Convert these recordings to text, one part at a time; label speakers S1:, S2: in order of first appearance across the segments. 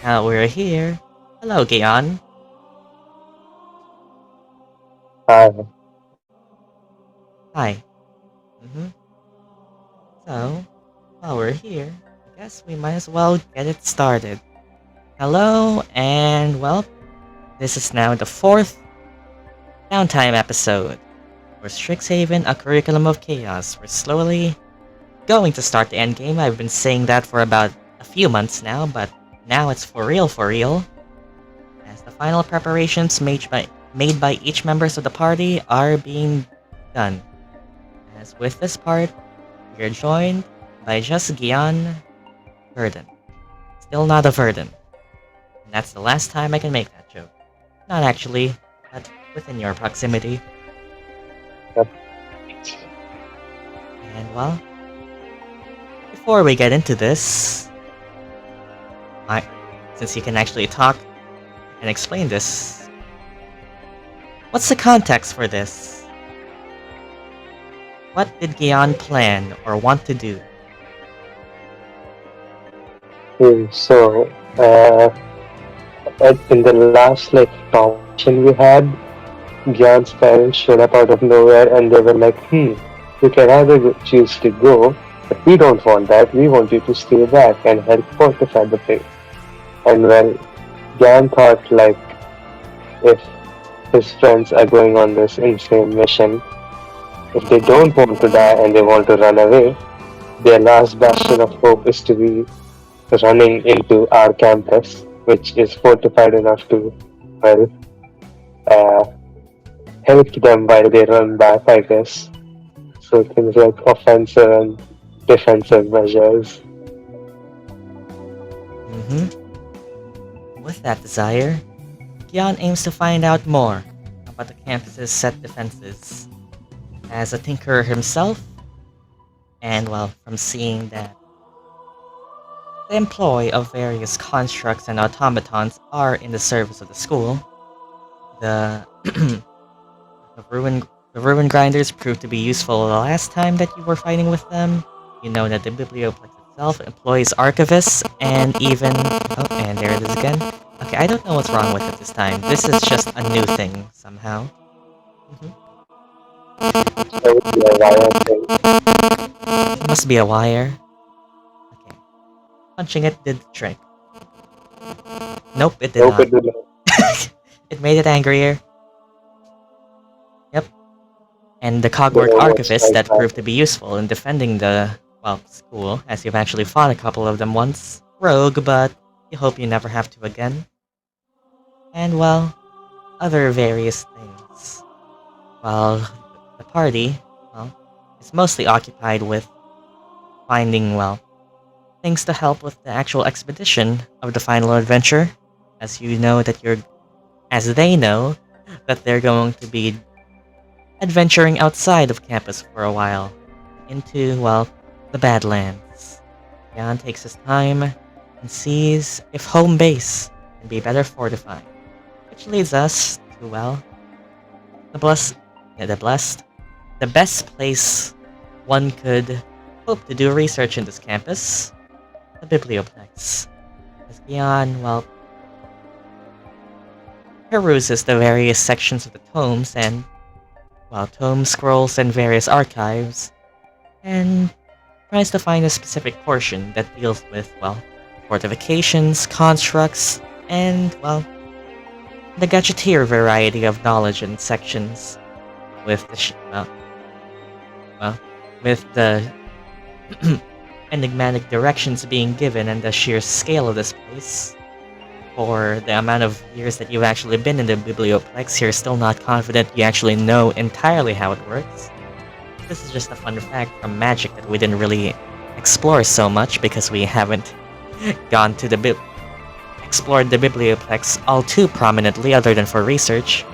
S1: Now we're here. Hello, Gyan.
S2: Hi.
S1: Hi. Mm-hmm. So, while we're here, I guess we might as well get it started. Hello, and well, this is now the fourth Downtime episode. For Strixhaven, a curriculum of chaos. We're slowly going to start the endgame. I've been saying that for about a few months now, but now it's for real. As the final preparations made by each members of the party are being done. As with this part, we are joined by just Gyan Verdan. Still not a Verdan. And that's the last time I can make that joke. Not actually, but within your proximity.
S2: Yep.
S1: And well, before we get into this, since you can actually talk and explain this, what's the context for this? What did Gyan plan or want to do?
S2: So, in the last conversation we had, Gyan's parents showed up out of nowhere and they were like, you can either choose to go, but we don't want that. We want you to stay back and help fortify the place. And well, Gyan thought if his friends are going on this insane mission, if they don't want to die and they want to run away, their last bastion of hope is to be running into our campus, which is fortified enough to, uh, help them while they run back, I guess. So things like offensive and defensive measures.
S1: With that desire, Gyan aims to find out more about the campus's set defenses. As a tinkerer himself, and well, from seeing that the employ of various constructs and automatons are in the service of the school, the the ruin grinders proved to be useful the last time that you were fighting with them. You know that the biblioplex itself employs archivists and even... Oh, and there it is again. Okay, I don't know what's wrong with it this time. This is just a new thing, somehow.
S2: That would be a wire thing.
S1: It must be a wire. Okay. Punching it did the trick. Nope, it did
S2: Nope,
S1: not.
S2: it did not.
S1: It made it angrier. Yep. And the cogwork
S2: Yeah,
S1: archivists
S2: that's
S1: that
S2: right.
S1: proved to be useful in defending the, well, school, as you've actually fought a couple of them once. Rogue, but you hope you never have to again. And, well, other various things. While the party, well, is mostly occupied with finding, well, things to help with the actual expedition of the final adventure, as you know that as they know that they're going to be adventuring outside of campus for a while, into, well, the Badlands. Gyan takes his time and sees if home base can be better fortified, which leads us to, well, the best place one could hope to do research in this campus, the Biblioplex. As Gyan, well, peruses the various sections of the tomes and, well, tome scrolls and various archives, and tries to find a specific portion that deals with, well, fortifications, constructs, and, well, the gadgeteer variety of knowledge and sections, with the with the enigmatic directions being given and the sheer scale of this place. For the amount of years that you've actually been in the Biblioplex, you're still not confident you actually know entirely how it works. This is just a fun fact from Magic that we didn't really explore so much because we haven't gone to explored the Biblioplex all too prominently other than for research.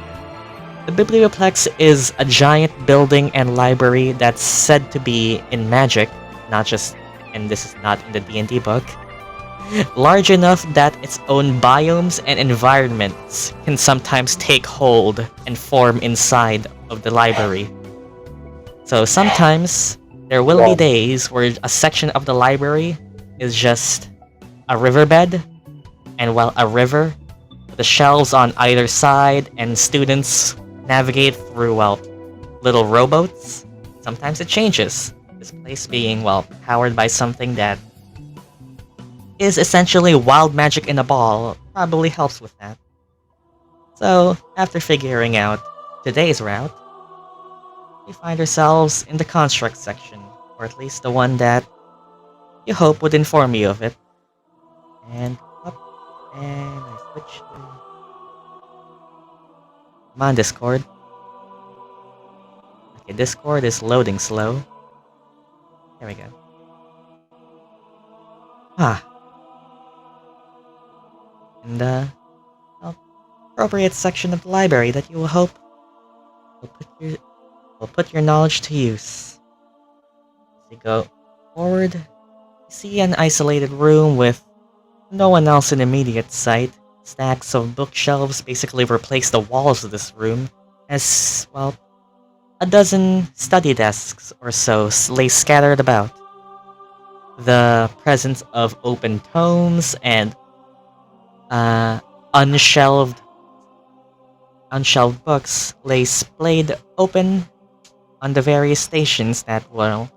S1: The Biblioplex is a giant building and library that's said to be in Magic, not just, and this is not in the D&D book, large enough that its own biomes and environments can sometimes take hold and form inside of the library. So sometimes there will be days where a section of the library is just a riverbed, and well, a river, with the shelves on either side, and students navigate through, well, little rowboats. Sometimes it changes. This place being, well, powered by something that is essentially wild magic in a ball probably helps with that. So, after figuring out today's route, we find ourselves in the construct section, or at least the one that you hope would inform you of it. And up, and I switch to... Come on, Discord. Okay, Discord is loading slow. There we go. Ah. And well, appropriate section of the library that you will hope will put your knowledge to use. As you go forward, you see an isolated room with no one else in immediate sight. Stacks of bookshelves basically replace the walls of this room, as, well, a dozen study desks or so lay scattered about. The presence of open tomes and unshelved books lay splayed open on the various stations that, well,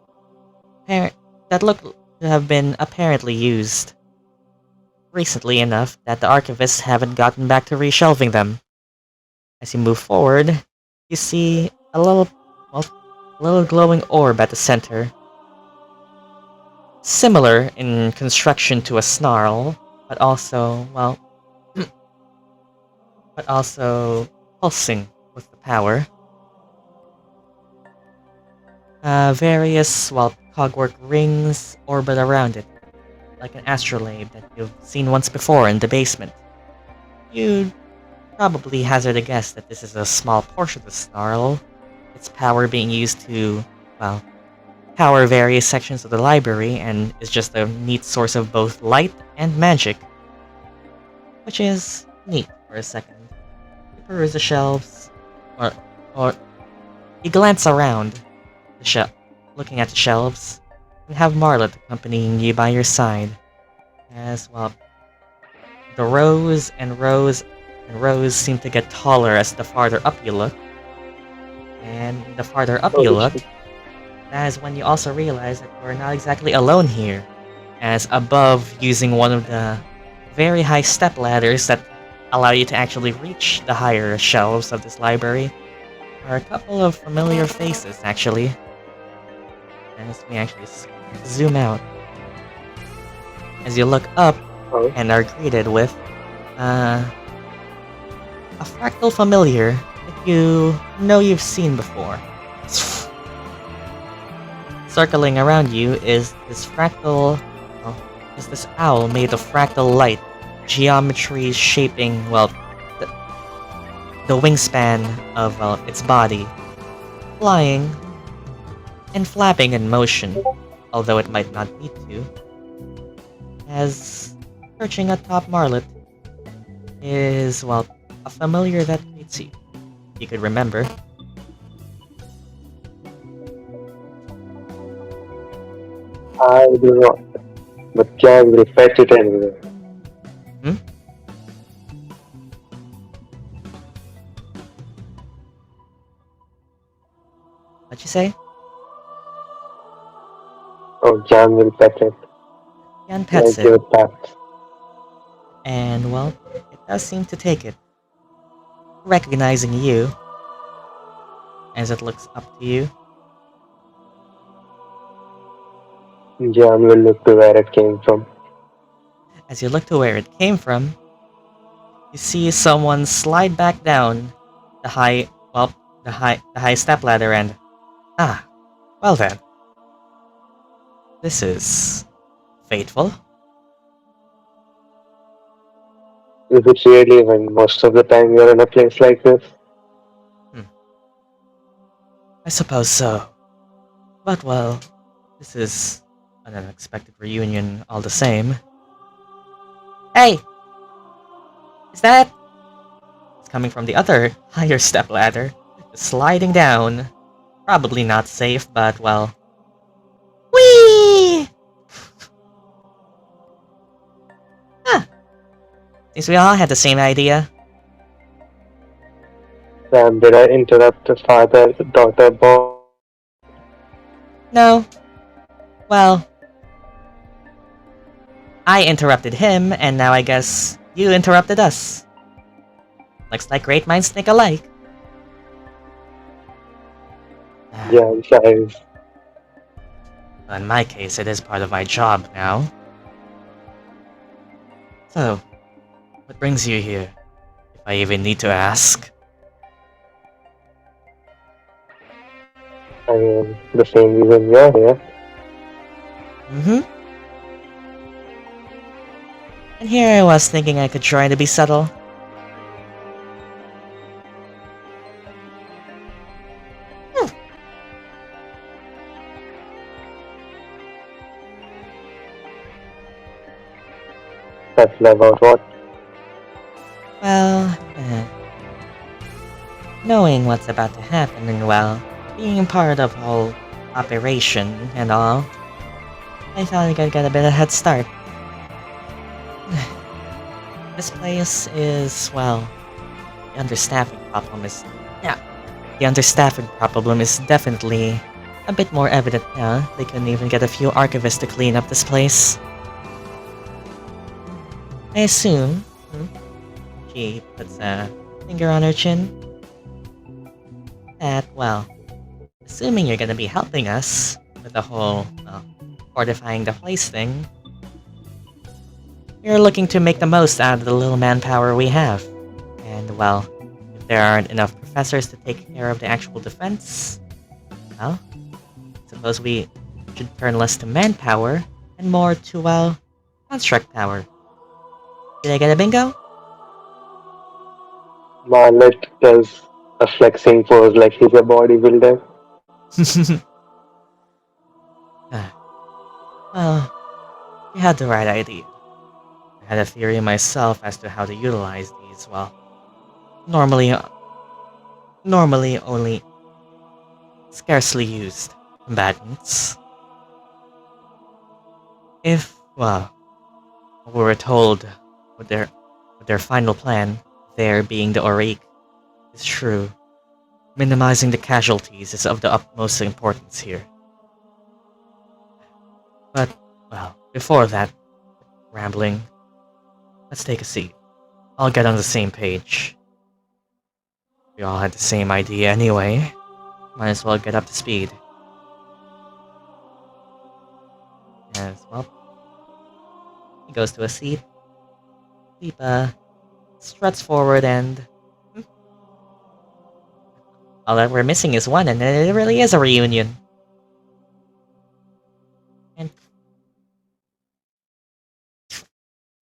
S1: that look to have been apparently used recently enough that the archivists haven't gotten back to reshelving them. As you move forward, you see a little glowing orb at the center. Similar in construction to a snarl, but also, well, but also pulsing with the power. Various, well, cogwork rings orbit around it, like an astrolabe that you've seen once before in the basement. You'd probably hazard a guess that this is a small portion of the snarl, its power being used to, well, power various sections of the library, and is just a neat source of both light and magic. Which is neat for a second. You peruse the shelves, or you glance around the looking at the shelves, and have Marlet accompanying you by your side. As, well, the rows and rows and rows seem to get taller as the farther up you look. And the farther up you look, that is when you also realize that you're not exactly alone here, as above, using one of the very high step ladders that allow you to actually reach the higher shelves of this library, are a couple of familiar faces, actually. As we actually zoom out. As you look up and are greeted with a fractal familiar that you know you've seen before. Circling around you is this this owl made of fractal light, geometry shaping, well, the wingspan of, well, its body, flying and flapping in motion, although it might not need to, as perching atop Marlet is, well, a familiar that greets you, if you could remember.
S2: I do not, but Gyan will fetch it anyway.
S1: What'd you say?
S2: Oh, Gyan will fetch it.
S1: Gyan pets
S2: Give
S1: it,
S2: it back.
S1: and, well, it does seem to take it, recognizing you as it looks up to you.
S2: Gyan will look to where it came from.
S1: As you look to where it came from, you see someone slide back down the high stepladder and, well then. This is fateful.
S2: Is it really when most of the time you're in a place like this?
S1: I suppose so. But, well, this is an unexpected reunion all the same. Hey! Is that... It's coming from the other higher stepladder, sliding down. Probably not safe, but, well... Whee! Since we all had the same idea.
S2: Sam, did I interrupt the father-daughter bond?
S1: No. Well, I interrupted him, and now I guess you interrupted us. Looks like great minds think alike.
S2: Gyan sighs.
S1: In my case, it is part of my job now. So, what brings you here? If I even need to ask.
S2: I mean, the same reason you're here.
S1: Mm-hmm. And here I was thinking I could try to be subtle.
S2: That's about what?
S1: Well, knowing what's about to happen and well, being part of the whole operation and all, I thought I could get a bit of a head start. This place is, well, the understaffing problem is... Yeah, the understaffing problem is definitely a bit more evident now. They couldn't even get a few archivists to clean up this place. I assume... She puts a finger on her chin. That, well, assuming you're gonna be helping us with the whole, fortifying the place thing, you're looking to make the most out of the little manpower we have. And, well, if there aren't enough professors to take care of the actual defense, well, suppose we should turn less to manpower and more to, well, construct power. Did I get a bingo?
S2: Marlet does a flexing pose like he's a bodybuilder.
S1: Well, you had the right idea. I had a theory myself as to how to utilize these, well, normally only scarcely used combatants. If, well, we were told with their final plan, there being the Auric, is true, minimizing the casualties is of the utmost importance here. But, well, before that, rambling, let's take a seat. I'll get on the same page. We all had the same idea anyway. Might as well get up to speed. Yes, well, he goes to a seat. Deepa struts forward and... all that we're missing is one, and it really is a reunion. And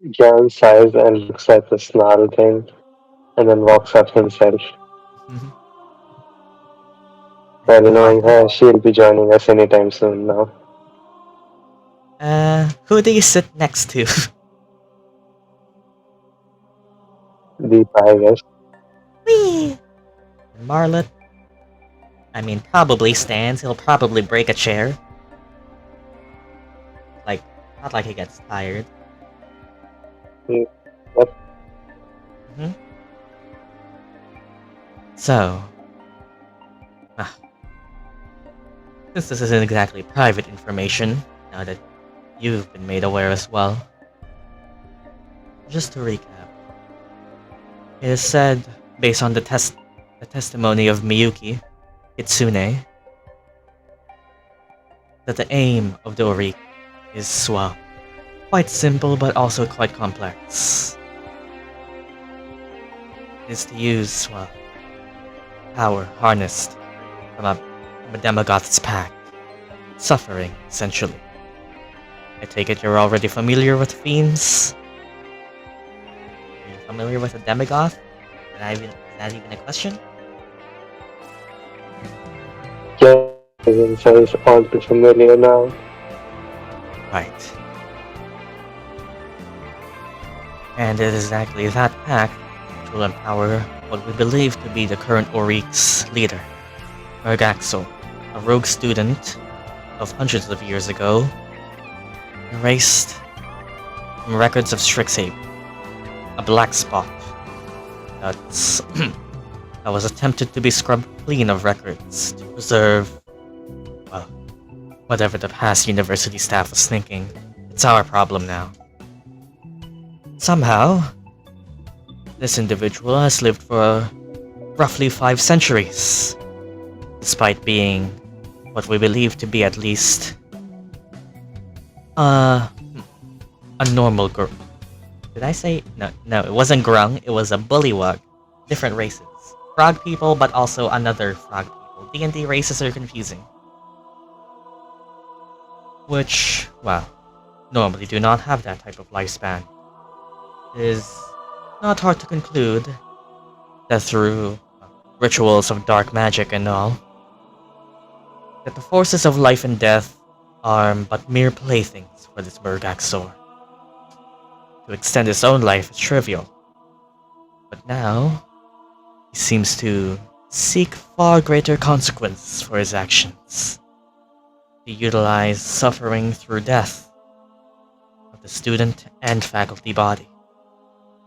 S2: Gyan sighs and looks at the snarl thing, and then walks up himself. Well, knowing her, she'll be joining us anytime soon now.
S1: who do you sit next to?
S2: Deepa, I guess.
S1: Whee! Marlet. I mean, probably stands. He'll probably break a chair. Like, not like he gets tired.
S2: Yep.
S1: So, since this isn't exactly private information, now that you've been made aware as well, just to recap, it is said, based on the testimony of Miyuki Kitsune, that the aim of the Auric is, well, quite simple but also quite complex. It is to use, well, power harnessed from a demagoth's pack. Suffering, essentially. I take it you're already familiar with fiends? Are you familiar with a demagoth? Is that even a question?
S2: Gyan sighs all too familiar now.
S1: Right. And it is exactly that pack which will empower what we believe to be the current Auric's leader, Murdock, a rogue student of hundreds of years ago, erased from records of Strixhaven, a black spot that's that was attempted to be scrubbed clean of records to preserve, well, whatever the past university staff was thinking. It's our problem now. Somehow, this individual has lived for roughly 5 centuries, despite being what we believe to be at least a normal girl. Did I say no? It wasn't grung. It was a bullywug. Different races, frog people, but also another frog people. D&D races are confusing, which, well, normally do not have that type of lifespan. It is not hard to conclude that through rituals of dark magic and all, that the forces of life and death are but mere playthings for this Murdock sword. To extend his own life is trivial, but now he seems to seek far greater consequence for his actions. To utilize suffering through death of the student and faculty body,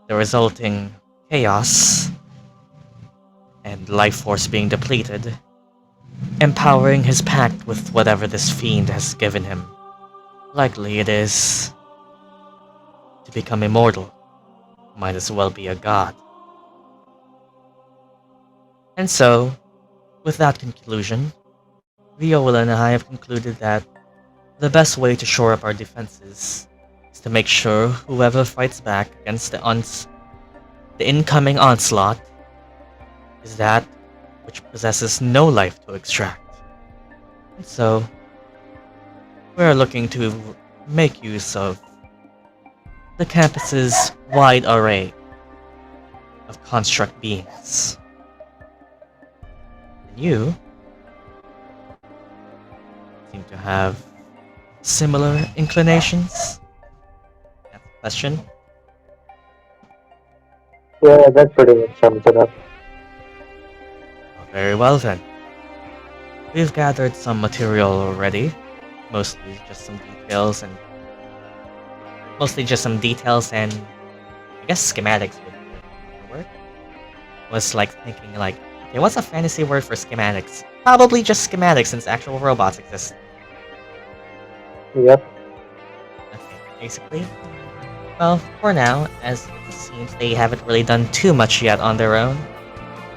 S1: the resulting chaos and life force being depleted, empowering his pact with whatever this fiend has given him. Likely it is to become immortal. Might as well be a god. And so, with that conclusion, Owlin and I have concluded that the best way to shore up our defenses is to make sure whoever fights back against the incoming onslaught is that which possesses no life to extract. And so, we're looking to make use of the campus's wide array of construct beings. And you seem to have similar inclinations? That's the question.
S2: Yeah, that pretty much sums it up.
S1: Very well then. We've gathered some material already, mostly just some details and I guess schematics would work. Was like thinking like, okay, what's a fantasy word for schematics? Probably just schematics since actual robots exist.
S2: Yep.
S1: Okay, basically. Well, for now, as it seems they haven't really done too much yet on their own.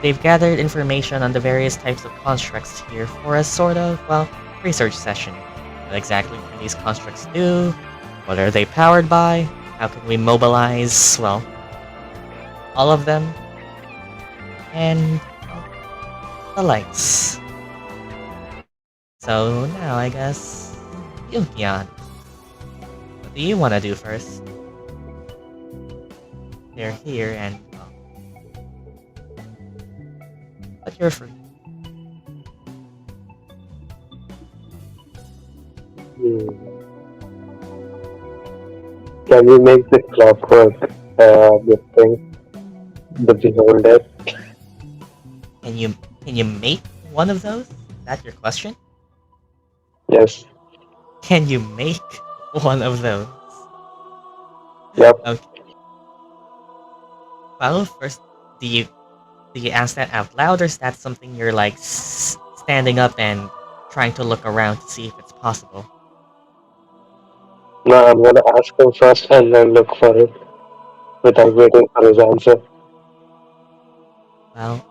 S1: They've gathered information on the various types of constructs here for a sort of, well, research session. What exactly can these constructs do? What are they powered by? How can we mobilize, well, all of them? And, well, the likes. So now I guess, you, Gyan. What do you want to do first? They're here and, well, but you're free.
S2: Can you make the clockwork this thing? The beholder?
S1: Can you make one of those? Is that your question?
S2: Yes.
S1: Can you make one of those?
S2: Yep.
S1: Okay. Well, first, do you ask that out loud, or is that something you're like standing up and trying to look around to see if it's possible?
S2: No, I'm gonna ask him first and then look for it without waiting for his answer.
S1: Well,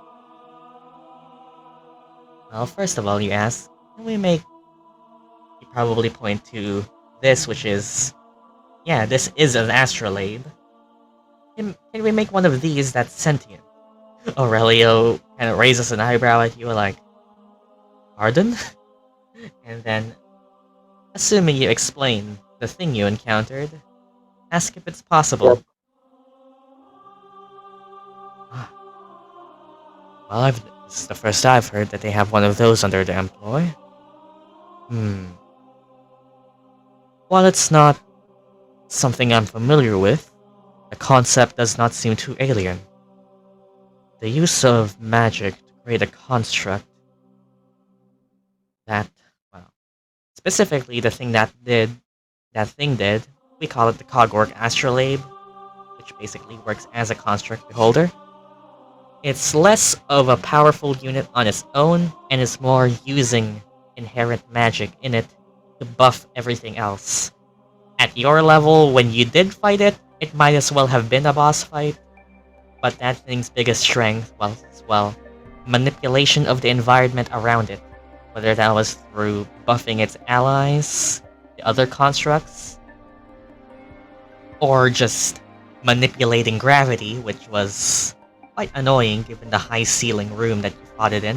S1: first of all, you ask, can we make? You probably point to this, which is, yeah, this is an astrolabe. Can we make one of these that's sentient? Aurelio kind of raises an eyebrow at you, like, pardon? And then, assuming you explain the thing you encountered, ask if it's possible.
S2: Yep.
S1: Well, this is the first I've heard that they have one of those under their employ. While it's not something I'm familiar with, the concept does not seem too alien. The use of magic to create a construct that, well, specifically the thing that thing did, we call it the Cogwork Astrolabe, which basically works as a construct beholder. It's less of a powerful unit on its own, and is more using inherent magic in it to buff everything else. At your level, when you did fight it, it might as well have been a boss fight, but that thing's biggest strength was manipulation of the environment around it, whether that was through buffing its allies, the other constructs, or just manipulating gravity, which was quite annoying given the high ceiling room that you fought it in.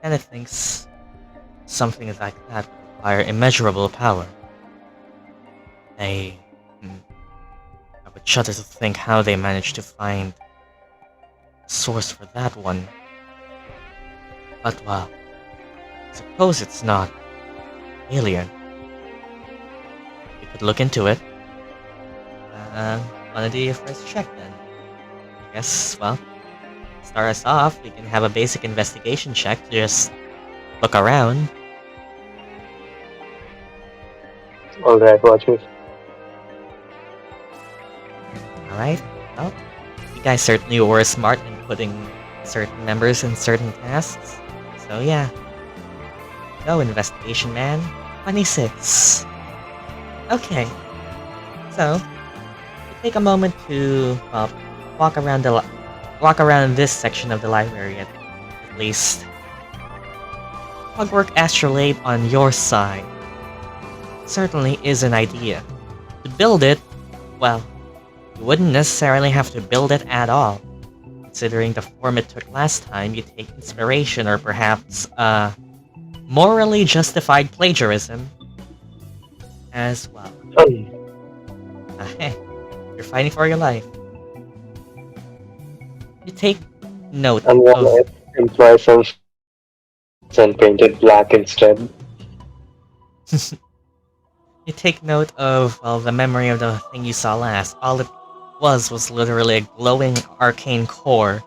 S1: And it thinks something like that would require immeasurable power. I would shudder to think how they managed to find a source for that one. But well, suppose it's not alien. We could look into it. Wanna do your first check then? I guess, well, start us off, we can have a basic investigation check to just look around.
S2: Alright, watch me.
S1: Alright, well, you guys certainly were smart in putting certain members in certain tasks. So yeah. Go, investigation man. 26. Okay. So, take a moment to walk around this section of the library at least. Hogwork Astrolabe on your side certainly is an idea. To build it, well, you wouldn't necessarily have to build it at all. Considering the form it took last time, you take inspiration or perhaps morally justified plagiarism as well. You're fighting for your life. You take note
S2: I'm
S1: of...
S2: gonna employ some and paint it black instead.
S1: You take note of, well, the memory of the thing you saw last. All it was literally a glowing arcane core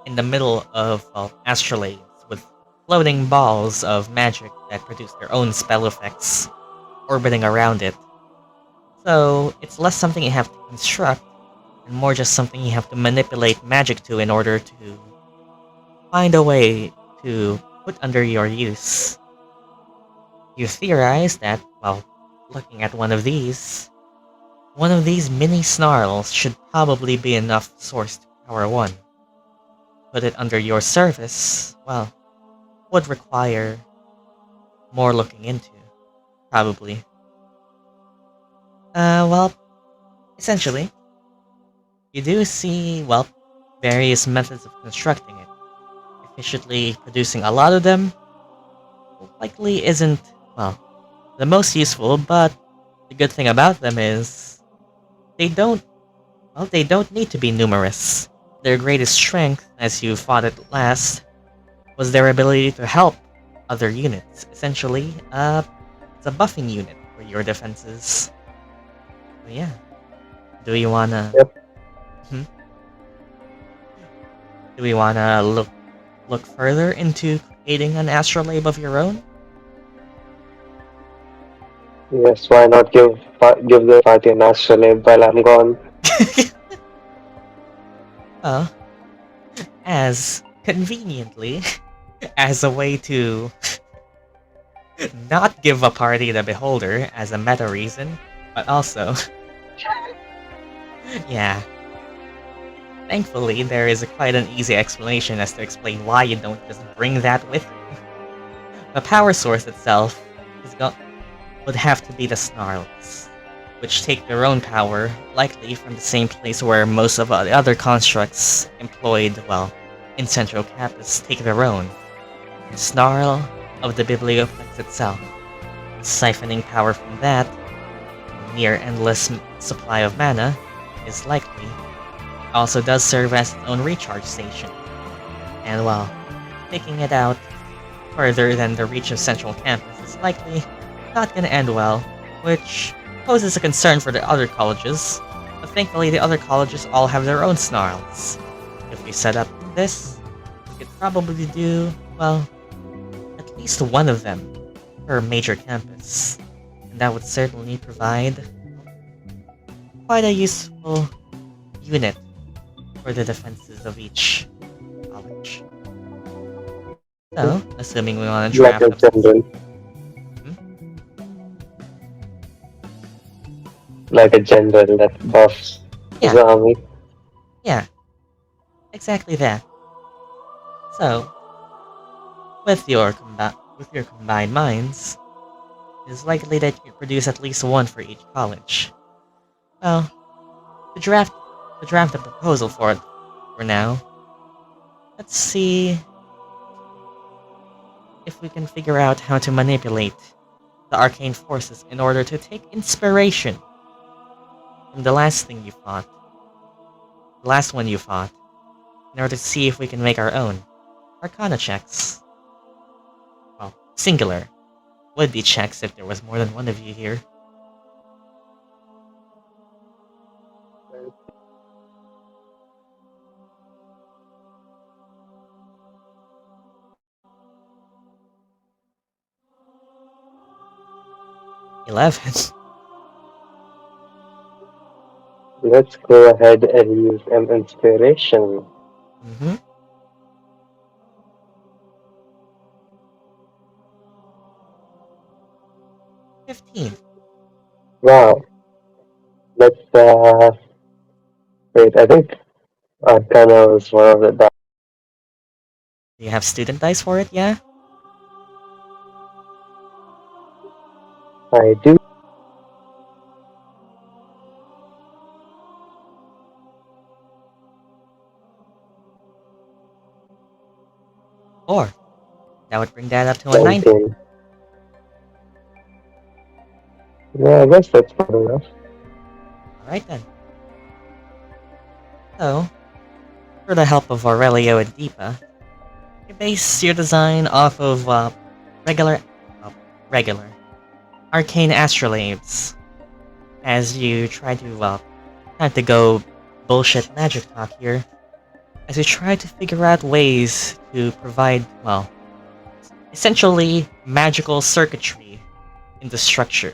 S1: in the middle of, well, astrolabes with floating balls of magic that produce their own spell effects orbiting around it. So, it's less something you have to construct, and more just something you have to manipulate magic to in order to find a way to put under your use. You theorize that, well, looking at one of these mini snarls should probably be enough source to power one. Put it under your service, well, would require more looking into, probably. Well, essentially, you do see, well, various methods of constructing it. Efficiently producing a lot of them likely isn't, well, the most useful, but the good thing about them is they don't need to be numerous. Their greatest strength, as you fought it last, was their ability to help other units. Essentially, it's a buffing unit for your defenses. But yeah. Do you wanna...
S2: Yep.
S1: Do we wanna look further into creating an astrolabe of your own?
S2: Yes, why not give the party an astrolabe while I'm gone?
S1: Well, as conveniently as a way to not give a party the beholder as a meta reason, but also, yeah. Thankfully, there is quite an easy explanation as to explain why you don't just bring that with you. The power source itself would have to be the Snarls, which take their own power, likely from the same place where most of the other constructs employed, well, in Central Campus take their own. The Snarl of the Biblioplex itself, siphoning power from that, near endless supply of mana, is likely. Also does serve as its own recharge station. And while taking it out further than the reach of Central Campus is likely not gonna end well, which poses a concern for the other colleges, but thankfully the other colleges all have their own snarls. If we set up this, we could probably do, well, at least one of them per major campus, and that would certainly provide quite a useful unit for the defenses of each college. So, assuming we want to
S2: Like
S1: draft
S2: a
S1: up some...
S2: general. Like a general that buffs his
S1: Yeah,
S2: army.
S1: yeah, exactly that. So, with your combined minds, it's likely that you produce at least one for each college. Well, to draft a proposal for it for now. Let's see if we can figure out how to manipulate the arcane forces in order to take inspiration from the last thing you fought, the last one you fought, in order to see if we can make our own Arcana checks. Well, singular would be checks if there was more than one of you here. $11.
S2: Let's go ahead and use an inspiration.
S1: Mm-hmm. 15.
S2: Wow. Let's wait, I think Arcana was one of the
S1: Do you have student dice for it, yeah?
S2: I do.
S1: Or that would bring that up to a 19.
S2: 19. Yeah, I guess that's good enough.
S1: Alright then. So, for the help of Aurelio and Deepa, you base your design off of regular, regular arcane astrolabes. As you try to go bullshit magic talk here, as you try to figure out ways to provide, well, essentially magical circuitry in the structure.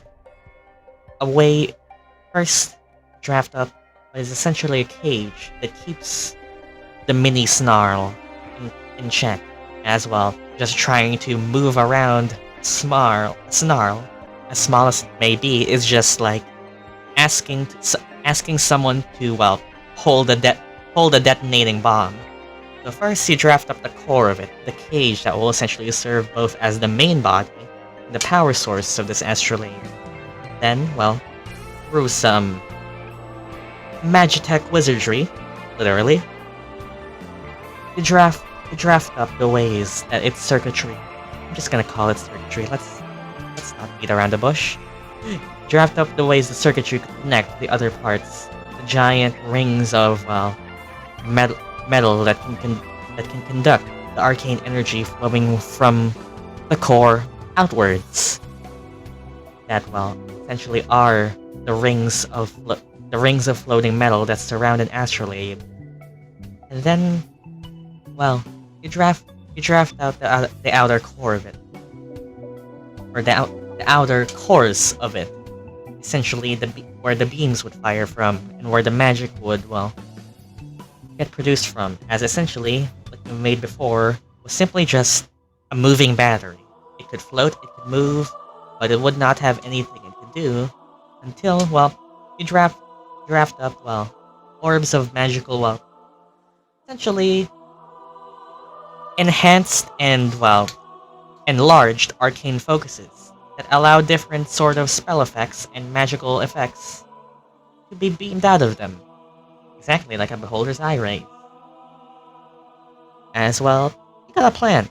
S1: A way first draft up what is essentially a cage that keeps the mini snarl in check, as well, just trying to move around snarl, as small as it may be, is just like asking someone to, well, hold a detonating bomb. So first you draft up the core of it, the cage that will essentially serve both as the main body and the power source of this astrolabe. Then, well, through some Magitech wizardry, literally, you draft up the ways that its circuitry. I'm just gonna call it circuitry. Let's not beat around the bush. Draft up the ways the circuitry could connect the other parts, the giant rings of, well, metal that can conduct the arcane energy flowing from the core outwards. That, well, essentially are the rings of floating metal that surround an astrolabe. And then, well, you draft out the outer core of it, or the outer cores of it. Essentially, where the beams would fire from, and where the magic would, well, get produced from, as essentially, what you made before was simply just a moving battery. It could float, it could move, but it would not have anything it could do until, well, you draft up, well, orbs of magical, well, essentially enhanced and, well, enlarged arcane focuses that allow different sort of spell effects and magical effects to be beamed out of them. Exactly like a beholder's eye ray. As well, you got a plan.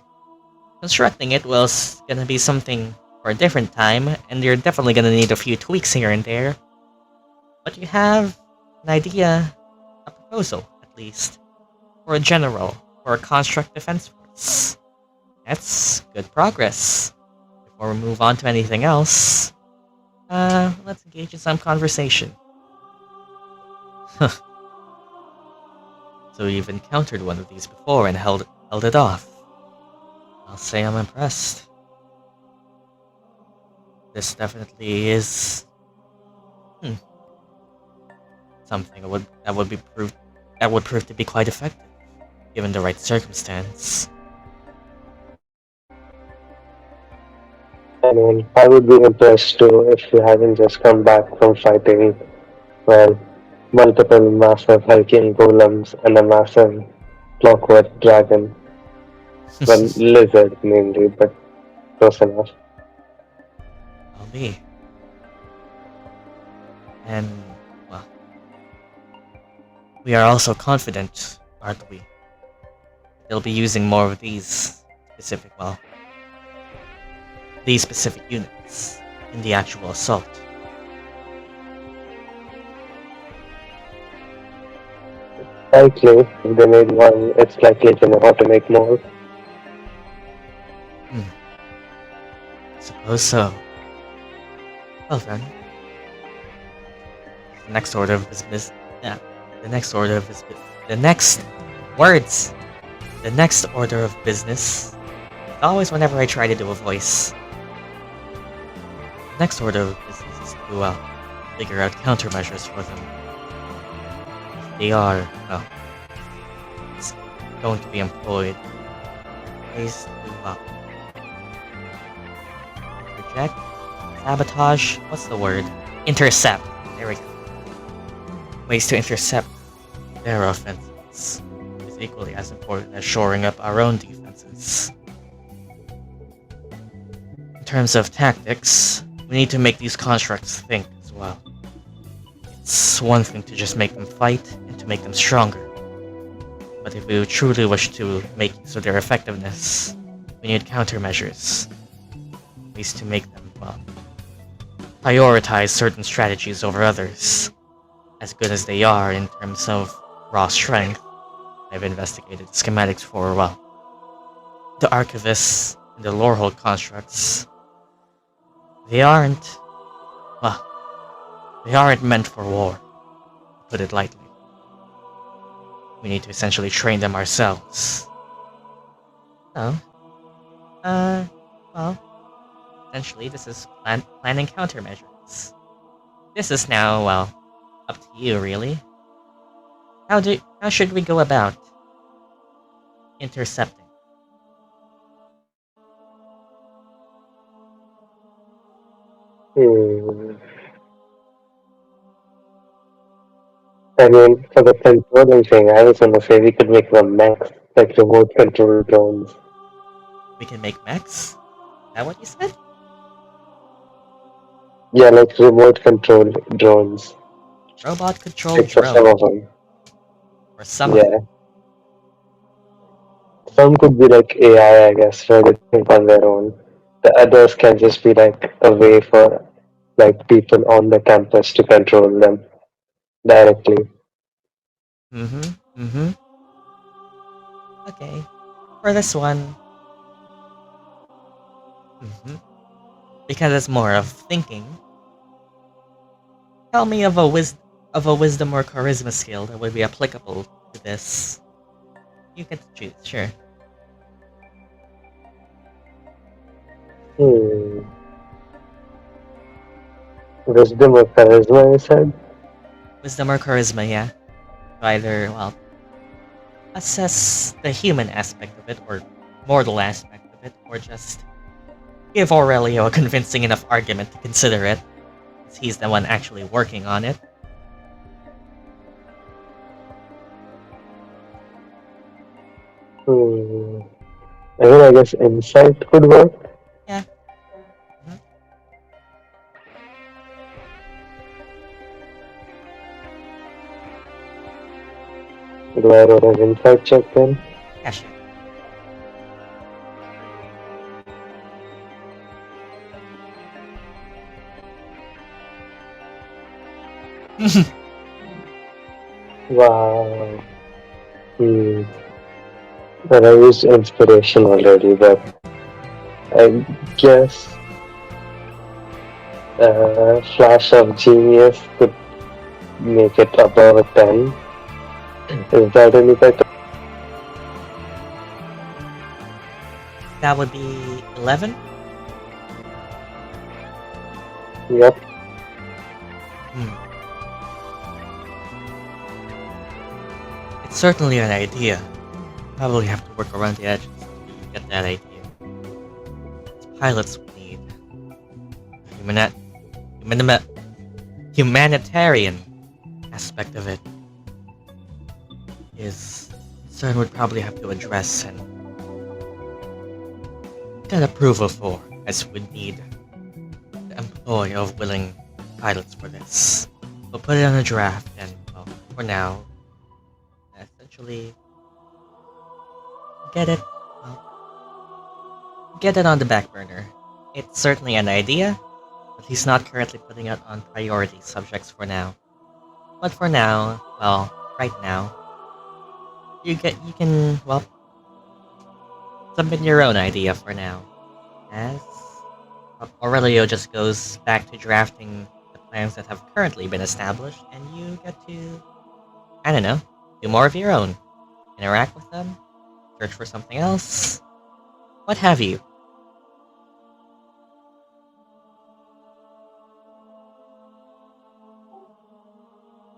S1: Constructing it was gonna be something for a different time, and you're definitely gonna need a few tweaks here and there. But you have an idea, a proposal, at least, for a general, for a construct defense force. That's good progress. Before we move on to anything else, let's engage in some conversation. So you've encountered one of these before and held it off. I'll say I'm impressed. This definitely is... something that would prove to be quite effective, given the right circumstance.
S2: I mean, I would be impressed too if you hadn't just come back from fighting, well, multiple massive hiking golems and a massive clockwork dragon. Well, lizard mainly, but close enough.
S1: I'll be. And, well, we are also confident, aren't we? They'll be using more of these specific units in the actual assault.
S2: Likely, if they made one, it's likely to know how to make more.
S1: Suppose so. Well then, the next order of business. Yeah, the next order of business. The next words. The next order of business. Always, whenever I try to do a voice. The next order of business is to figure out countermeasures for them. If they are, going to be employed. Ways to reject, sabotage. What's the word? Intercept. There we go. Ways to intercept their offenses is equally as important as shoring up our own defenses. In terms of tactics, we need to make these constructs think as well. It's one thing to just make them fight and to make them stronger. But if we truly wish to make use of their effectiveness, we need countermeasures. Ways to make them, prioritize certain strategies over others. As good as they are in terms of raw strength, I've investigated schematics for, the archivists and the lorehold constructs. They aren't meant for war, to put it lightly. We need to essentially train them ourselves. So, essentially this is planning countermeasures. This is now, up to you, really. How should we go about intercepting?
S2: I mean, for the controlling thing, I was gonna say we could make them mechs, like remote control drones.
S1: We can make mechs? Is that what you said?
S2: Yeah, like remote control drones.
S1: Robot controlled
S2: Like for some
S1: drone.
S2: of them.
S1: For some of them.
S2: Yeah. Some could be like AI, I guess, where they think on their own. The others can just be like a way for like people on the campus to control them directly.
S1: Okay. For this one. Because it's more of thinking. Tell me of a wisdom or charisma skill that would be applicable to this. You get to choose, sure.
S2: Wisdom or charisma, you said?
S1: Wisdom or charisma, yeah. To either, assess the human aspect of it, or mortal aspect of it, or just give Aurelio a convincing enough argument to consider it, since he's the one actually working on it.
S2: I guess insight could work.
S1: Yeah.
S2: Do I roll an insight check then?
S1: Yeah, sure.
S2: Wow. But I used inspiration already, but I guess Flash of Genius could make it above a 10. Is that any better?
S1: That would be 11?
S2: Yep.
S1: It's certainly an idea. Probably have to work around the edges to get that idea. It's pilots we need. Humana- humanima- humanitarian aspect of it is concern would probably have to address and get approval for, as we'd need the employ of willing pilots for this. We'll put it on a draft and, well, for now, essentially get it, well, get it on the back burner. It's certainly an idea, but he's not currently putting it on priority subjects for now. But for now, well, right now, you can, well, submit your own idea for now. As Aurelio just goes back to drafting the plans that have currently been established, and you get to, I don't know, do more of your own. Interact with them, search for something else, what have you.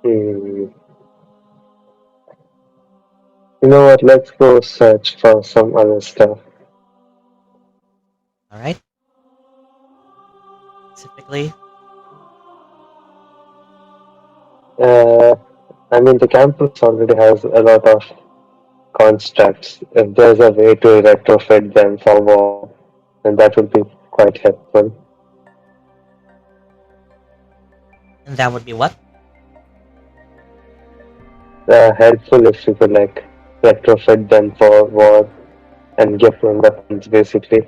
S2: Hmm. You know what? Let's go search for some other stuff.
S1: Alright? Specifically,
S2: Uh, I mean, the campus already has a lot of constructs. If there's a way to retrofit them for war, then that would be quite helpful.
S1: and that would be what?
S2: Helpful if you could like retrofit them for war and give them weapons, basically.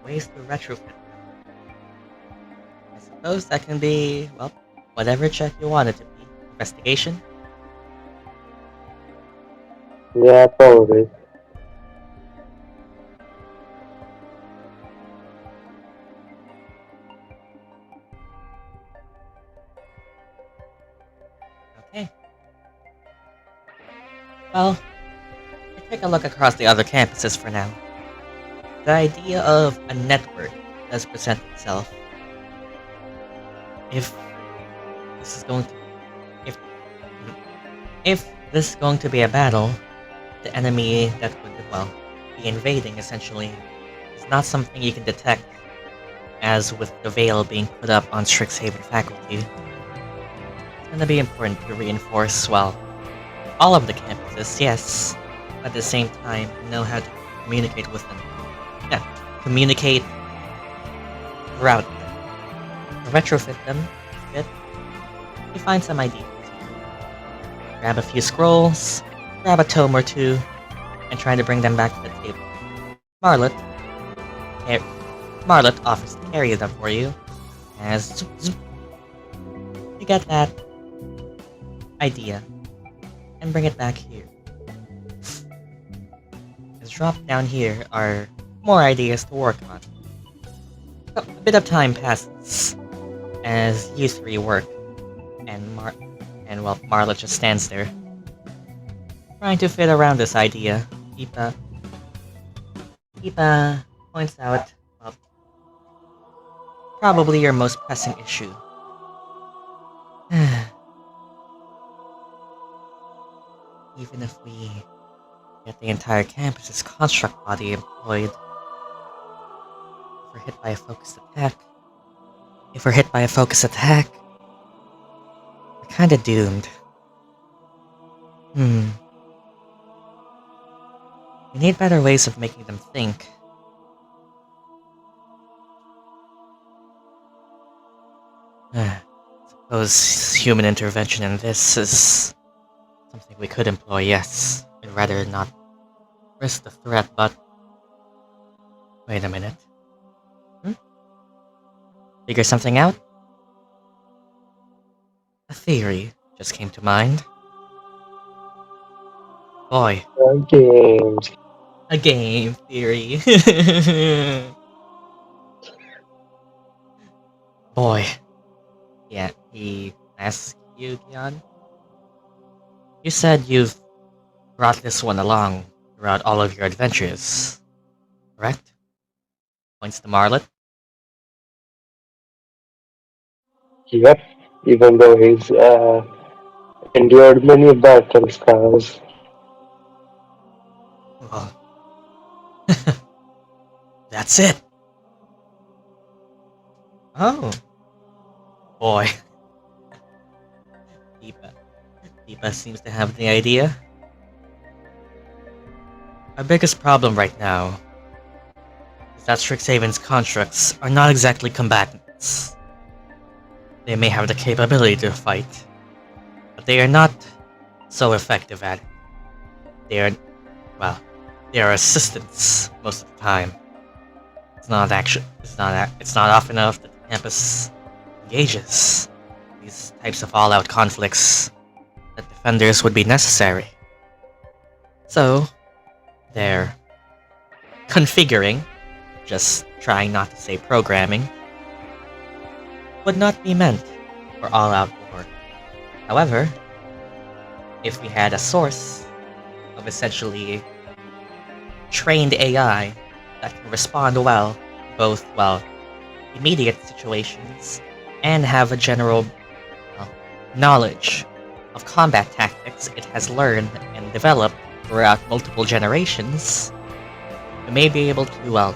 S1: Ways to retrofit them. I suppose that can be, well, whatever check you want it to be. Investigation?
S2: Yeah, probably.
S1: Okay. Well, let's take a look across the other campuses for now. The idea of a network does present itself. If this is going to if if this is going to be a battle, the enemy that would, well, be invading essentially is not something you can detect, as with the veil being put up on Strixhaven faculty. It's gonna be important to reinforce, well, all of the campuses, yes, but at the same time know how to communicate with them. Yeah, communicate throughout them. Retrofit them, fit. You find some ideas. Grab a few scrolls, grab a tome or two, and try to bring them back to the table. Marlet, Marlet offers to carry them for you, as you get that idea and bring it back here. As dropped down here are more ideas to work on. So, a bit of time passes as you three work, and Marla just stands there, trying to fit around this idea. Deepa points out, well, probably your most pressing issue. Even if we get the entire campus's construct body employed, if we're hit by a focused attack, we're kinda doomed. We need better ways of making them think. Suppose human intervention in this is something we could employ, yes. I'd rather not risk the threat, but... Wait a minute. Figure something out? A theory just came to mind. Boy.
S2: Games.
S1: A game theory. Boy. Yeah, he asks you, Gyan. You said you've brought this one along throughout all of your adventures, correct? Points to Marlet.
S2: Yep. Even though he's Endured many battle scars.
S1: Well, that's it. Oh, boy. Deepa. Deepa seems to have the idea. Our biggest problem right now is that Strixhaven's constructs are not exactly combatants. They may have the capability to fight, but they are not so effective at it. They are, well, they are assistants most of the time. It's not often enough that the campus engages these types of all-out conflicts that defenders would be necessary. So, they're configuring, just trying not to say programming, would not be meant for all-out war. However, if we had a source of essentially trained AI that can respond well, both, immediate situations and have a general knowledge of combat tactics it has learned and developed throughout multiple generations, we may be able to,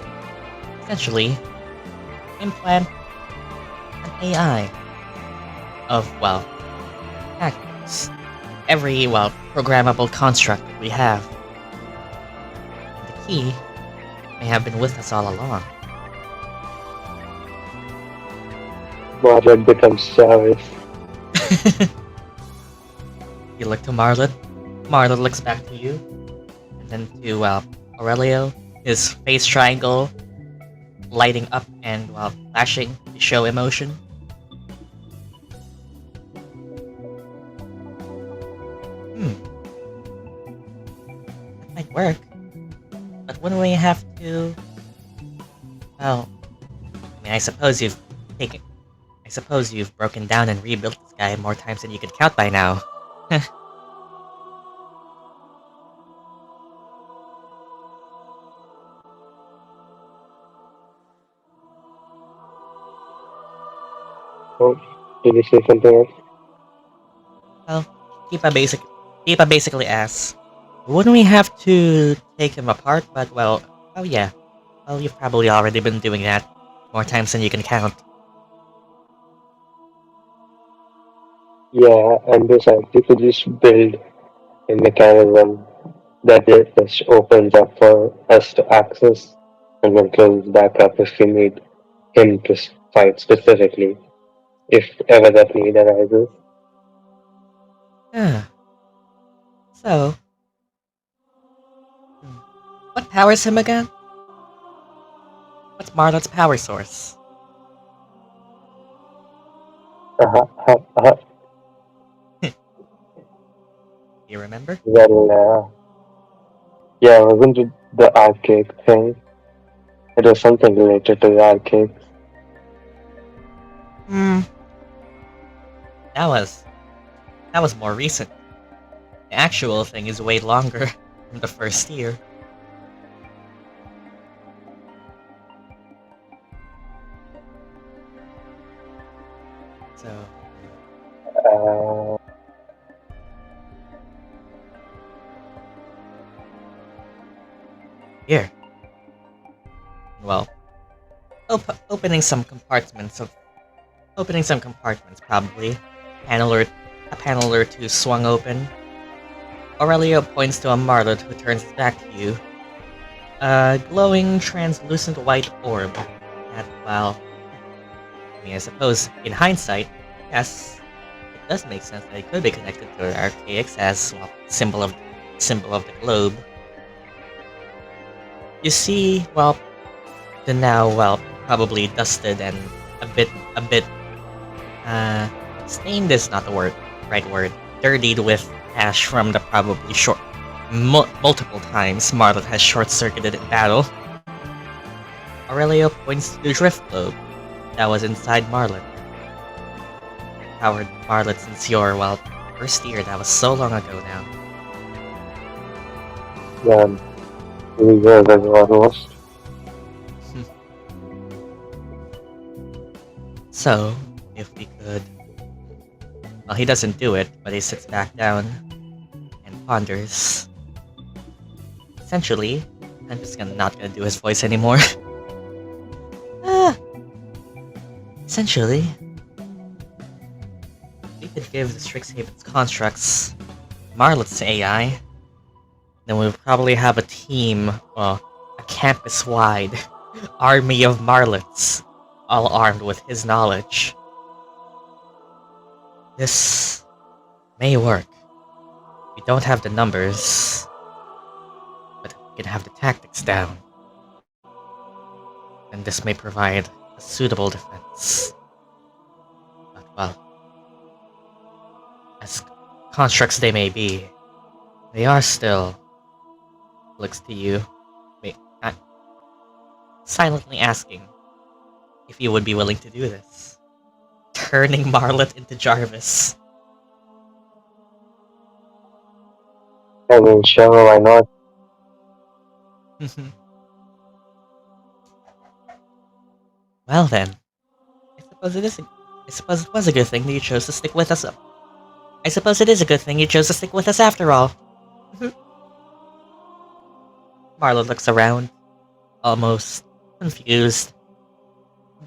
S1: essentially implant an AI of, tactics. Every, programmable construct that we have. And the key may have been with us all along.
S2: Marlon becomes savage.
S1: You look to Marlet. Marlet looks back to you. And then to, Aurelio. His face triangle lighting up and, flashing to show emotion. That might work. But wouldn't we have to... Well... I suppose you've broken down and rebuilt this guy more times than you could count by now.
S2: Oh, did you say something else?
S1: Well, Deepa basically asks, wouldn't we have to take him apart? But, oh yeah. Well, you've probably already been doing that more times than you can count.
S2: Yeah, and besides, you could just build a mechanism that just opens up for us to access and then closes back up if we need him to fight specifically, if ever that need arises.
S1: So... what powers him again? What's Marlot's power source? You remember?
S2: Well, yeah, wasn't it the arcade thing? It was something related to the arcade.
S1: That was more recent. The actual thing is way longer from the first year. So... Here. Well, opening some compartments, probably. A panel or two swung open. Aurelio points to a Marlet who turns his back to you. A glowing, translucent white orb. That, I suppose, in hindsight, yes, it does make sense that it could be connected to Archaix as, symbol of the globe. You see, the now, probably dusted and a bit, stained is not the right word, dirtied with ash from the probably multiple times Marlet has short-circuited in battle. Aurelio points to the drift globe that was inside Marlet. It powered Marlet since your, first year. That was so long ago now.
S2: Yeah, we were almost.
S1: So, if we could Well, he doesn't do it, but he sits back down and ponders. Essentially, I'm just not gonna do his voice anymore. Essentially, we could give the Strixhaven's constructs Marlet's AI, then we would probably have a team, well, a campus-wide army of Marlets, all armed with his knowledge. This may work. We don't have the numbers, but we can have the tactics down. And this may provide a suitable defense. But, well, as constructs they may be, they are still, looks to you, silently asking if you would be willing to do this. Turning Marlet into Jarvis.
S2: I mean, sure, why not?
S1: Well then, I suppose it was a good thing that you chose to stick with us. I suppose it is a good thing you chose to stick with us after all. Marlet looks around, almost confused.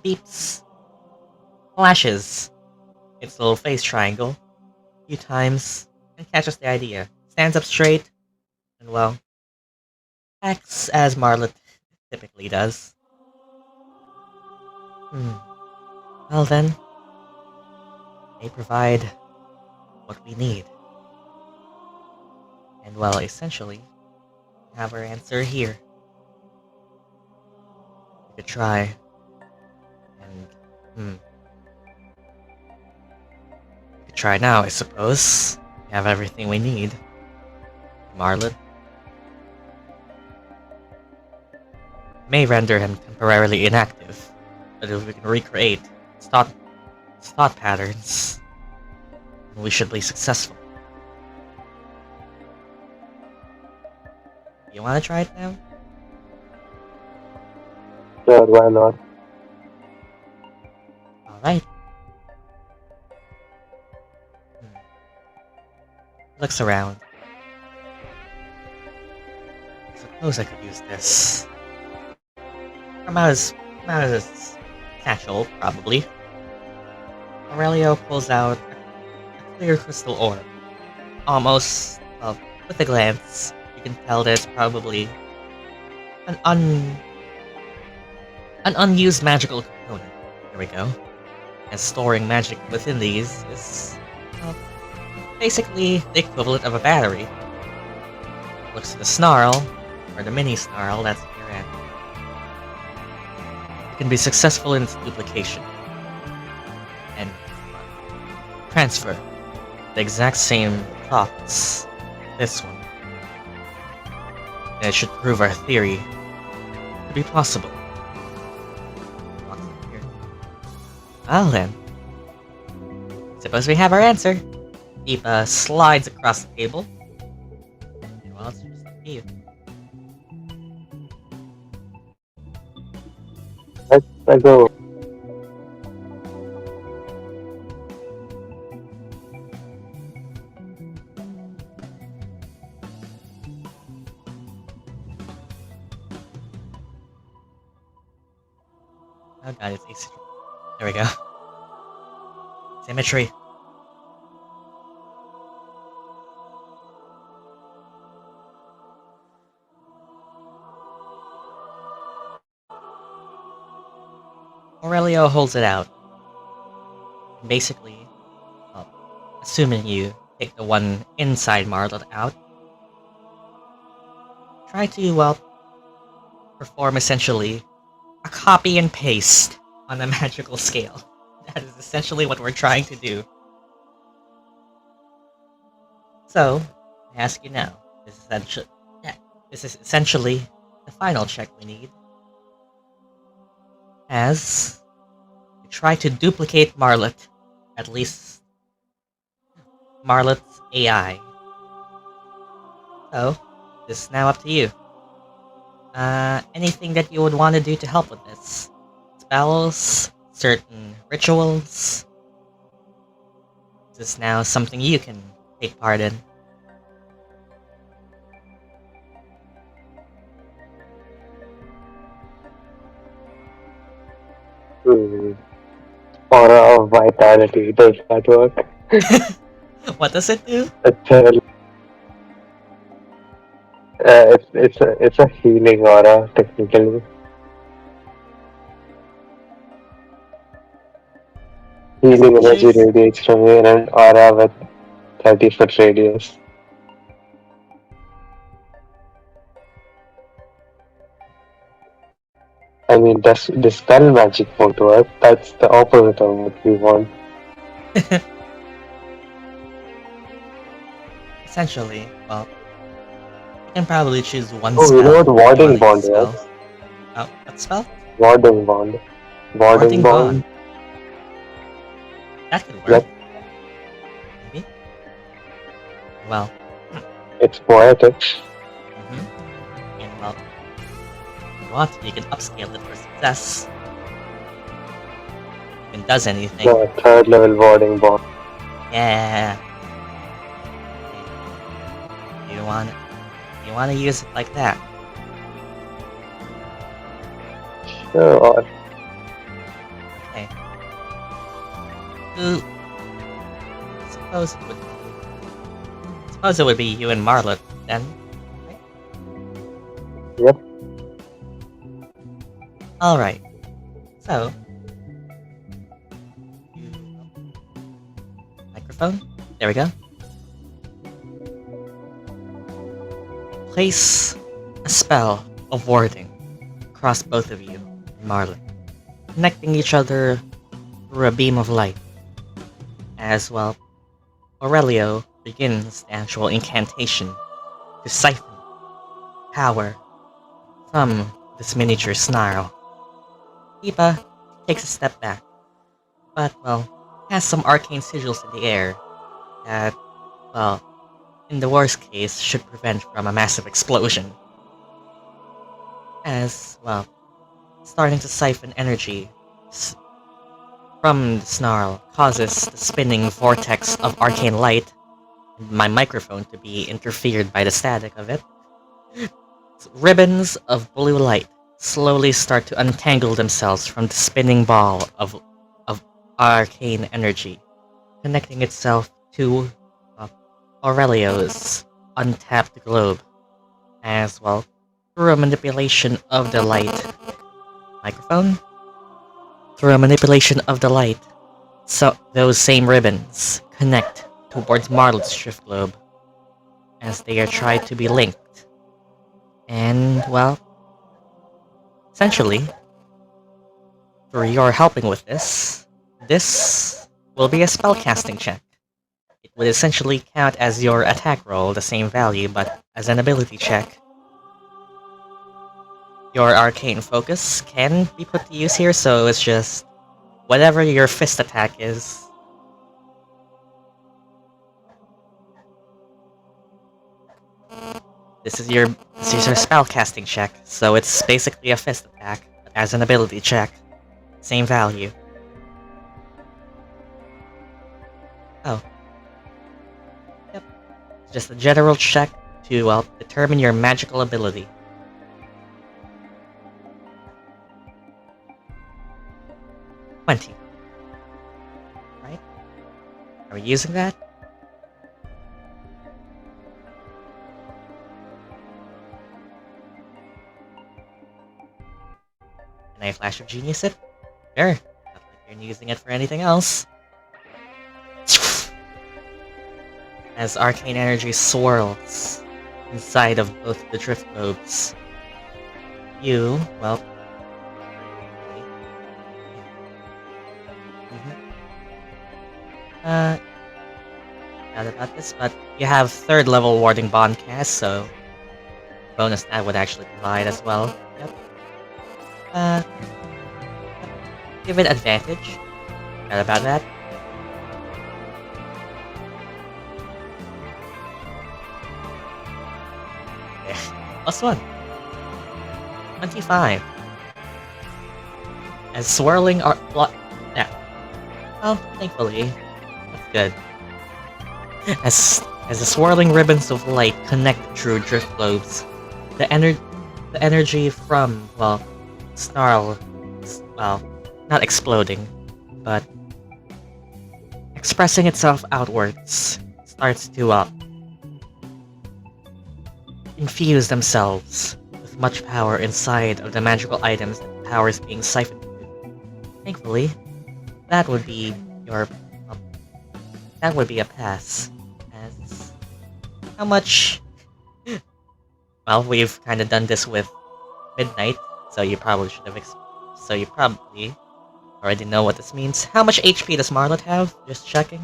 S1: Beeps. Flashes its little face triangle a few times and catches the idea. Stands up straight and, well, acts as Marlet typically does. Well then, they provide what we need. And, well, essentially, we have our answer here. We could try and, we could try now, I suppose. We have everything we need. Marlet may render him temporarily inactive, but if we can recreate his thought patterns, we should be successful. You want to try it now?
S2: Sure, why not?
S1: Alright. Looks around. Suppose I could use this. Come out as satchel, probably. Aurelio pulls out a clear crystal orb. Almost, well, with a glance, you can tell that it's probably an unused magical component. Here we go. And storing magic within these is, well, basically the equivalent of a battery. Looks at the snarl, or the mini snarl that's here at. It can be successful in its duplication. And transfer the exact same props this one. And it should prove our theory to be possible. Well then, suppose we have our answer. Deepa slides across the table. Well, it's just up to you.
S2: Let's go.
S1: Oh god, it's asymmetry. There we go. Symmetry. Aurelio holds it out. Basically, assuming you take the one inside Marlet out, try to, well, perform essentially a copy and paste on a magical scale. That is essentially what we're trying to do. So, I ask you now, this is essentially the final check we need. As we try to duplicate Marlet, at least Marlet's AI. So, this is now up to you. Anything that you would want to do to help with this? Spells? Certain rituals? This is now something you can take part in.
S2: Aura of vitality, does that work?
S1: What does it do?
S2: It's a healing aura, technically. Healing energy radiates from you in an aura with 30-foot radius. I mean, the spell magic won't work. That's the opposite of what we want.
S1: Essentially, well, you can probably choose one
S2: Oh,
S1: spell.
S2: you know what Warding
S1: you
S2: Bond
S1: spell.
S2: was?
S1: Oh, what spell?
S2: Warding Bond. Warding Bond.
S1: That could work.
S2: Yep.
S1: Maybe. Well.
S2: It's poetic.
S1: And well, if you want, you can upscale it for success. If it does anything.
S2: No, 3rd level Warding Bond.
S1: Yeah. You want to use it like that.
S2: Sure.
S1: Okay. Suppose it would be you and Marlot then. Right?
S2: Yep.
S1: Alright. So. Microphone? There we go. Place a spell of warding across both of you and Marlon, connecting each other through a beam of light. As well, Aurelio begins the actual incantation to siphon power from this miniature snarl. Eva takes a step back, but, well, has some arcane sigils in the air that, well, in the worst case, should prevent from a massive explosion. As, well, starting to siphon energy from the snarl causes the spinning vortex of arcane light and my microphone to be interfered by the static of it. Ribbons of blue light slowly start to untangle themselves from the spinning ball of arcane energy, connecting itself to Aurelio's untapped globe, as well, through a manipulation of the light. Microphone? Through a manipulation of the light, so those same ribbons connect towards Marlot's shift globe, as they are tried to be linked. And, well, essentially, through your helping with this will be a spellcasting check. It would essentially count as your attack roll, the same value, but as an ability check. Your arcane focus can be put to use here, so it's just whatever your fist attack is. This is your spellcasting check, so it's basically a fist attack, but as an ability check. Same value. Oh. Yep. It's just a general check to, well, determine your magical ability. Right? Are we using that? Can I flash of genius it? Sure. Not like you're using it for anything else. As arcane energy swirls inside of both the drift globes, you, well, not about this, but you have 3rd level warding bond cast, so bonus that would actually provide as well. Yep. Give it advantage. Not about that. +1. 25. As swirling yeah. Oh, thankfully. That's good. As the swirling ribbons of light connect through drift globes, the energy from, well, snarl, well, not exploding, but expressing itself outwards, starts to infuse themselves with much power inside of the magical items that the power is being siphoned through. Thankfully, that would be your that would be a pass. As how much? Well, we've kind of done this with Midnight, so you probably should have. So you probably already know what this means. How much HP does Marlet have? Just checking.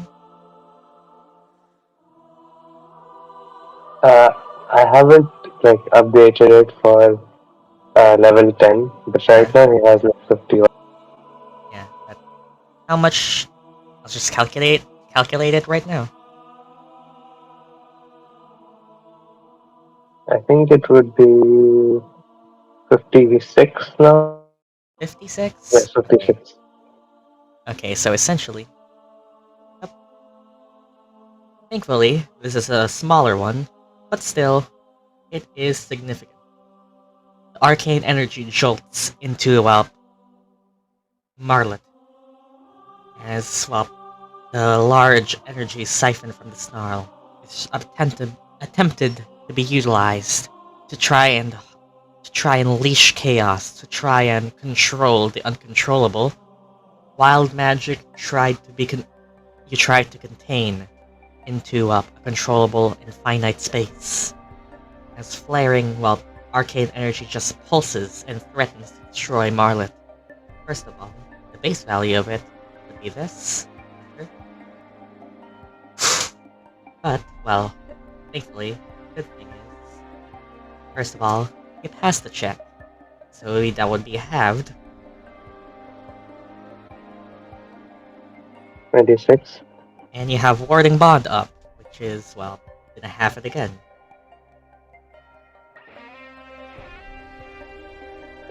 S2: I haven't like updated it for level 10, but right now he has like 50.
S1: Yeah. But how much? I'll just calculate it right now.
S2: I think it would be 56 now.
S1: 56.
S2: Yes, 56.
S1: Okay. So essentially, yep. Thankfully, this is a smaller one, but still, it is significant. The arcane energy jolts into Marlet as the large energy siphoned from the snarl is attempted to be utilized to try and unleash chaos, to try and control the uncontrollable. Wild magic you tried to contain into a controllable and finite space. As flaring, arcane energy just pulses and threatens to destroy Marlet. First of all, the base value of it would be this. But, well, thankfully, the good thing is, first of all, you passed the check. So that would be halved.
S2: 26.
S1: And you have Warding Bond up, which is, well, gonna half it again.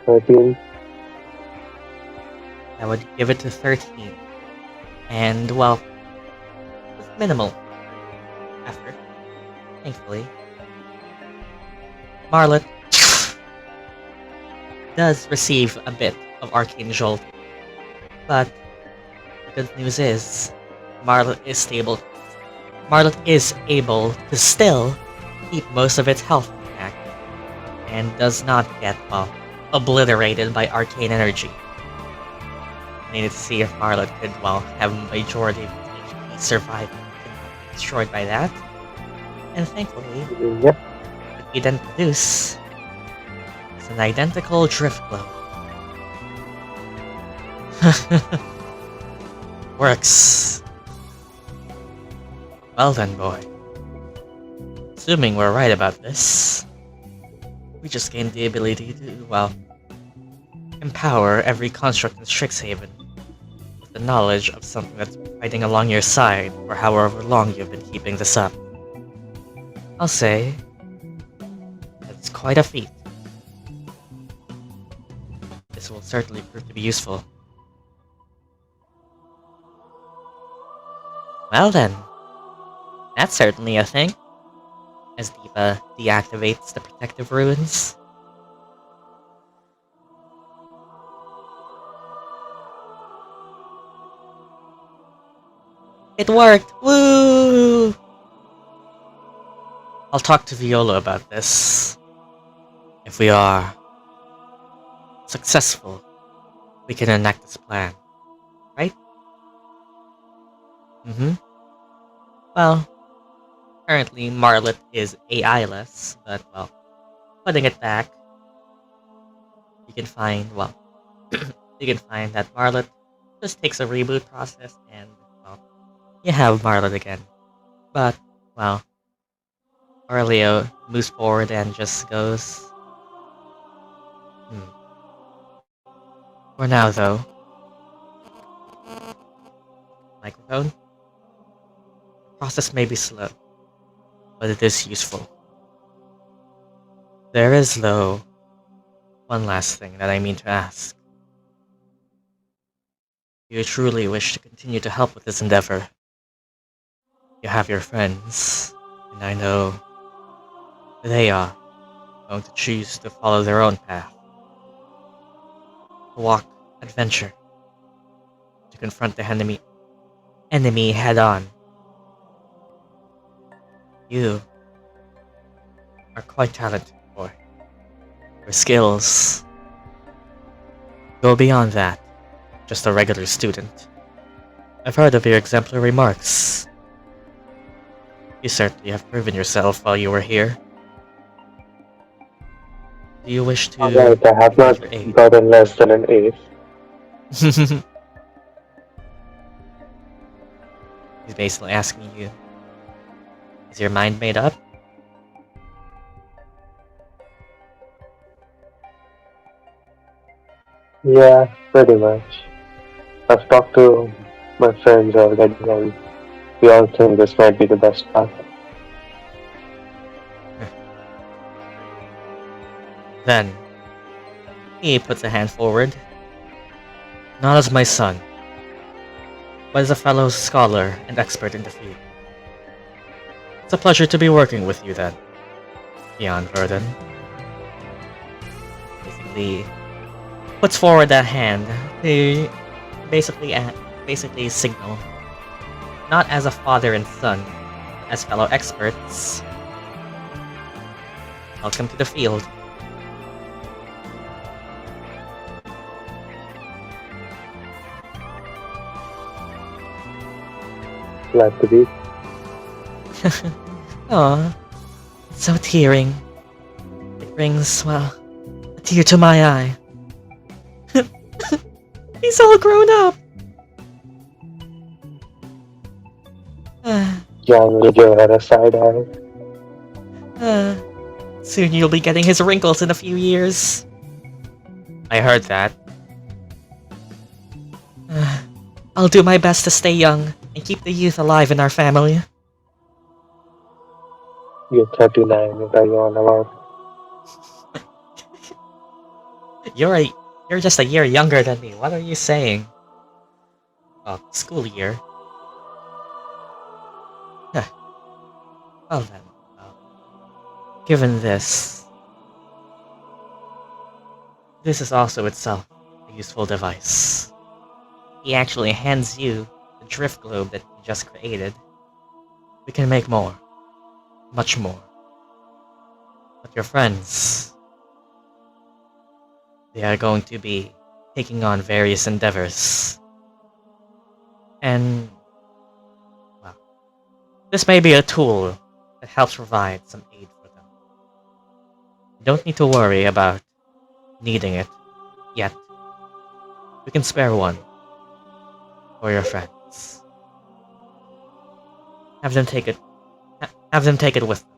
S2: 13.
S1: That would give it to 13. And, well, with minimal effort, thankfully, Marlet does receive a bit of Arcane Jolt. But the good news is, Marlet is able to still keep most of its health intact, and does not get, obliterated by arcane energy. I needed to see if Marlet could, have a majority of its HP survive and not be destroyed by that. And thankfully,
S2: Yep.
S1: what we then produce is an identical drift globe. Works. Well then, boy. Assuming we're right about this, we just gained the ability to, empower every construct in Strixhaven with the knowledge of something that's been fighting along your side for however long you've been keeping this up. I'll say, that's quite a feat. This will certainly prove to be useful. Well then, that's certainly a thing. As Diva deactivates the protective ruins. It worked! Woo! I'll talk to Viola about this. If we are successful, we can enact this plan. Right? Well, currently Marlet is AI-less, but, putting it back, you can find, you can find that Marlet just takes a reboot process and, you have Marlet again. But, Arleigh moves forward and just goes, For now, though. Microphone? The process may be slow, but it is useful. There is, though, one last thing that I mean to ask. Do you truly wish to continue to help with this endeavor? You have your friends, and I know they are going to choose to follow their own path. To walk adventure. To confront the enemy head on. You are quite talented, boy. Your skills go beyond that, just a regular student. I've heard of your exemplary marks. You certainly have proven yourself while you were here. Do you wish to
S2: Alright, I have not
S1: your aid?
S2: gotten less than an ace.
S1: He's basically asking you, is your mind made up?
S2: Yeah, pretty much. I've talked to my friends already and we all think this might be the best path.
S1: Then, he puts a hand forward. Not as my son, but as a fellow scholar and expert in the field. It's a pleasure to be working with you then, Gyan Verdan. Basically, puts forward that hand to basically signal, not as a father and son, as fellow experts. Welcome to the field.
S2: Glad to be.
S1: Aw, it's so tearing. It brings, well, a tear to my eye. He's all grown up!
S2: Jan will give her a side eye.
S1: Soon you'll be getting his wrinkles in a few years. I heard that. I'll do my best to stay young and keep the youth alive in our family.
S2: You're 39, what are you on about?
S1: You're just a year younger than me. What are you saying? Oh, school year. Well then, given this is also itself a useful device. He actually hands you the drift globe that he just created. We can make more. Much more. But your friends, they are going to be taking on various endeavors. And, well, this may be a tool that helps provide some aid for them. You don't need to worry about needing it yet. We can spare one for your friends. Have them take it with them,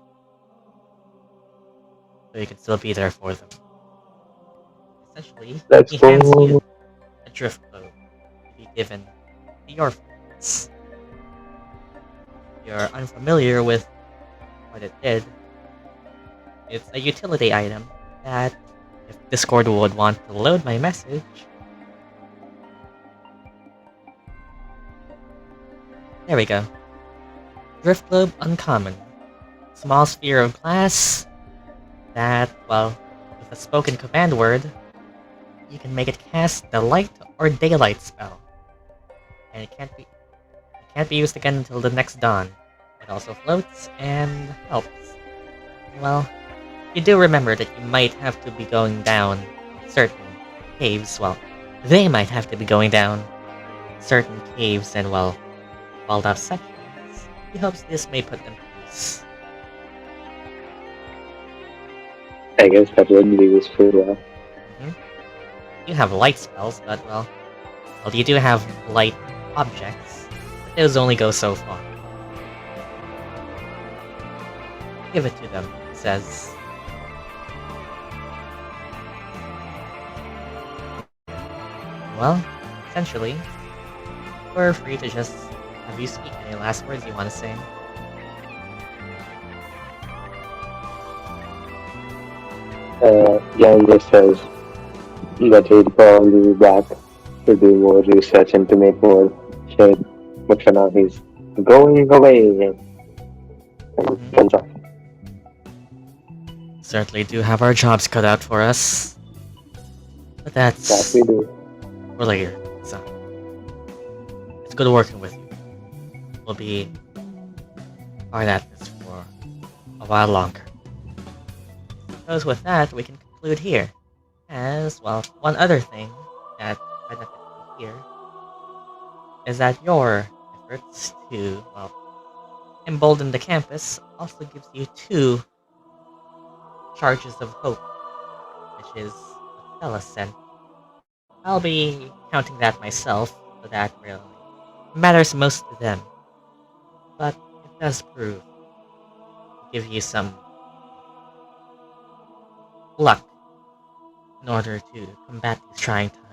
S1: so you can still be there for them. Essentially,
S2: Let's
S1: he hands
S2: go.
S1: you a drift globe to be given to your friends. If you're unfamiliar with what it did, it's a utility item that, if Discord would want to load my message, there we go. Drift globe uncommon. Small sphere of glass that, well, with a spoken command word, you can make it cast the light or daylight spell. And it can't be used again until the next dawn. It also floats and helps. Well, you do remember that you might have to be going down certain caves, well, they might have to be going down certain caves and, well, walled off sections. He hopes this may put them to peace.
S2: I guess that would be useful, yeah.
S1: You have light spells, but, well, you do have light objects, but those only go so far. Give it to them, he says. Well, essentially, we're free to just have you speak any last words you want to say.
S2: Jan just says that he'll probably be back to do more research and to make more shit, but for now he's going away. And runs off.
S1: Certainly do have our jobs cut out for us. But
S2: That
S1: that's
S2: we do.
S1: for later. So, it's good working with you. We'll be hard at this for a while longer. Because with that, we can conclude here. As, well, one other thing that benefits you here is that your efforts to, well, embolden the campus also gives you 2 charges of hope, which is what Celeste sent. I'll be counting that myself, so that really matters most to them. But it does prove to give you some luck in order to combat these trying times.